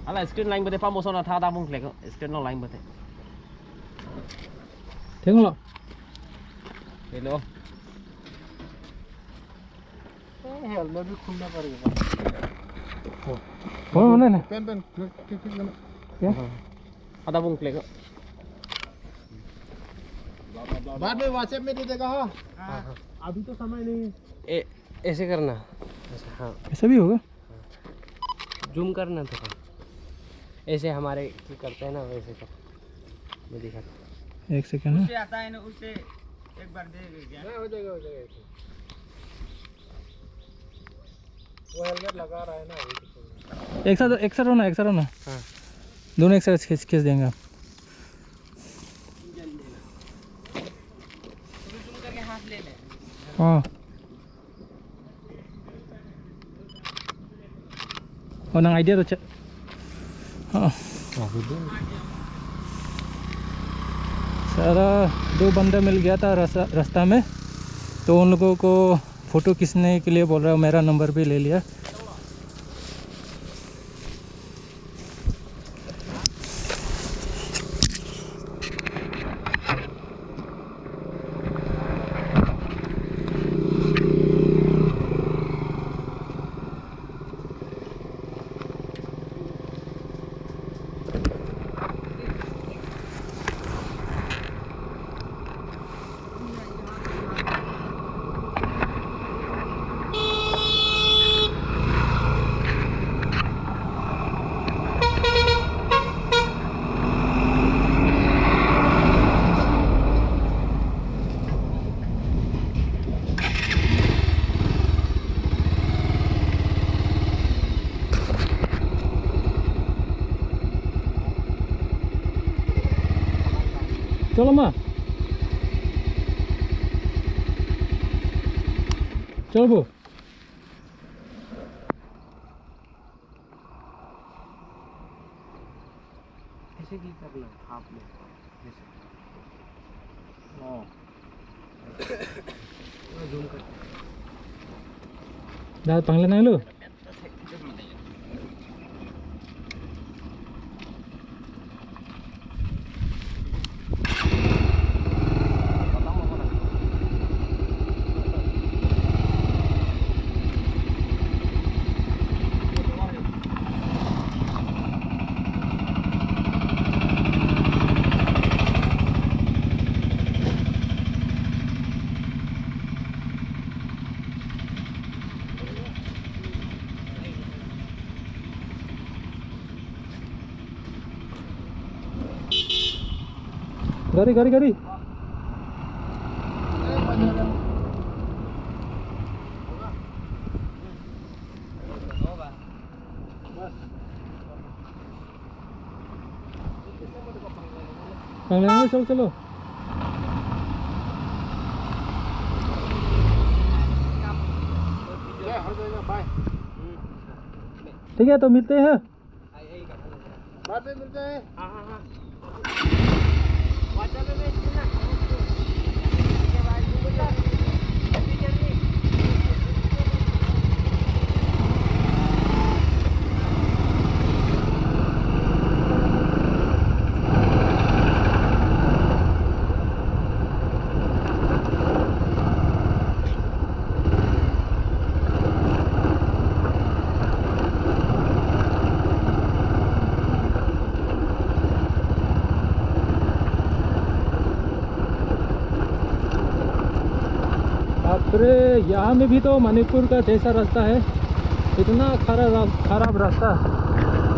Ala screen line bete pamo sona tha da mung lek screen no line bete. Tengok lah. Hello. Helmet भी खुलना पड़ेगा। कौन होना है? Pen pen क्या? आधा बुंक लेगा। बाद में व्हाट्सएप में दे देगा हाँ। अभी तो समय नहीं। ऐसे करना। हाँ। ऐसा भी होगा? जूम करना तो ऐसे हमारे करते हैं ना वैसे कर। मैं दिखा। एक सेकंड। उसे आता है ना उसे एक बार दे क्या? हो जाएगा हो जाएगा। वो हेलमेट लगा रहा है ना। एक साथ हो ना। हाँ। दोनों एक साथ खींच देंगे आप। जूम करके हाथ ले ले। हाँ। और ना आइडिया तो हाँ। सारा 2 बंदा मिल गया था रास्ता में, तो उन लोगों को फ़ोटो खींचने के लिए बोल रहा है। मेरा नंबर भी ले लिया। चलो माँ, चलो वो ऐसे की कर लो आप लोग ऐसे। जूम कर। दाल पंगले ना लो। गाड़ी चलो ठीक है, तो मिलते हैं बाद में मिलते हैं। हाँ। WhatsApp में भेज देना। उसके बाद जल्दी। अरे यहाँ में भी तो मणिपुर का जैसा रास्ता है, इतना खराब रास्ता।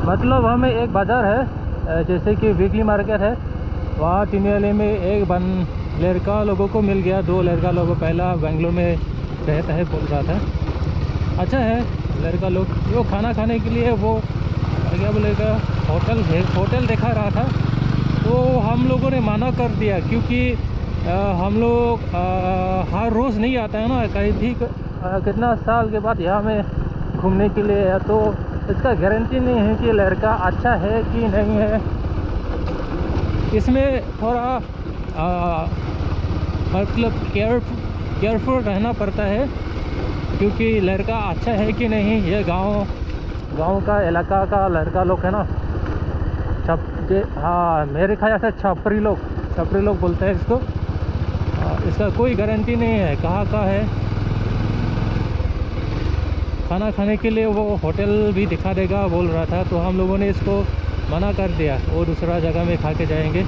मतलब हमें एक बाज़ार है जैसे कि वीकली मार्केट है, वहाँ टिनियाली में एक लड़का लोगों को मिल गया। 2 लड़का लोगों पहला बेंगलोर में रहता है बोल रहा था। अच्छा है लड़का लोग। वो खाना खाने के लिए वो क्या बोलेगा होटल दिखा रहा था, तो हम लोगों ने मना कर दिया क्योंकि हम लोग हर रोज़ नहीं आता है ना, कहीं भी कितना साल के बाद यहाँ में घूमने के लिए, तो इसका गारंटी नहीं है कि लड़का अच्छा है कि नहीं है। इसमें थोड़ा मतलब केयरफुल रहना पड़ता है क्योंकि लड़का अच्छा है कि नहीं, ये गांव का इलाका का लड़का लोग है ना, हाँ मेरे ख्याल से छपरी लोग बोलते हैं इसको। इसका कोई गारंटी नहीं है कहाँ का है। खाना खाने के लिए वो होटल भी दिखा देगा बोल रहा था, तो हम लोगों ने इसको मना कर दिया, वो दूसरा जगह में खा के जाएंगे।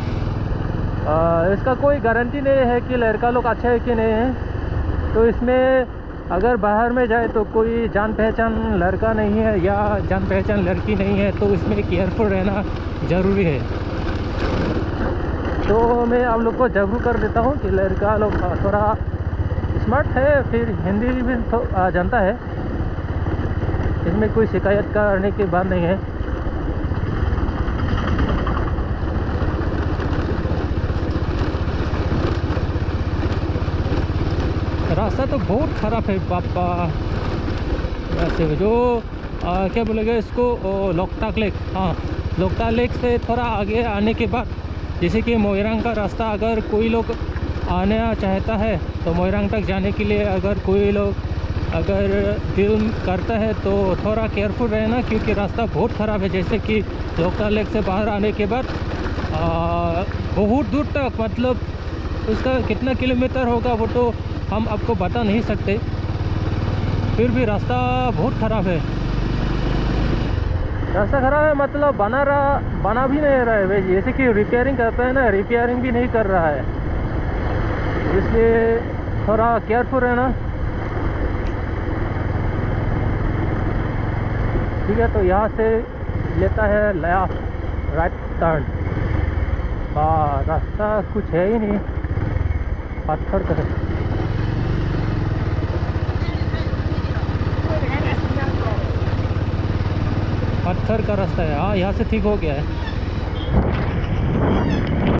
इसका कोई गारंटी नहीं है कि लड़का लोग अच्छा है कि नहीं है। तो इसमें अगर बाहर में जाए तो कोई जान पहचान लड़का नहीं है या जान पहचान लड़की नहीं है, तो इसमें केयरफुल रहना ज़रूरी है। तो मैं आप लोग को जागरूक कर देता हूँ कि लड़का लोग थोड़ा स्मार्ट है, फिर हिंदी भी जानता है, इसमें कोई शिकायत करने की बात नहीं है। रास्ता तो बहुत ख़राब है पापा। वैसे जो क्या बोलेगा इसको, लोकताक लेक, हाँ लोकताक लेक से थोड़ा आगे आने के बाद, जैसे कि मोइरांग का रास्ता अगर कोई लोग आना चाहता है तो मोइरांग तक जाने के लिए अगर कोई लोग अगर दिल करता है तो थोड़ा केयरफुल रहना, क्योंकि रास्ता बहुत ख़राब है। जैसे कि लोकताक लेक से बाहर आने के बाद बहुत दूर तक, मतलब उसका कितना किलोमीटर होगा वो तो हम आपको बता नहीं सकते, फिर भी रास्ता बहुत ख़राब है। रास्ता ख़राब है मतलब बना भी नहीं रहा है, जैसे कि रिपेयरिंग करता है ना, रिपेयरिंग भी नहीं कर रहा है, इसलिए थोड़ा केयरफुल रहना। ठीक है, तो यहाँ से लेता है लेफ्ट राइट टर्न। हाँ रास्ता कुछ है ही नहीं, पत्थर का है। पत्थर का रास्ता है। हाँ यहाँ से ठीक हो गया है।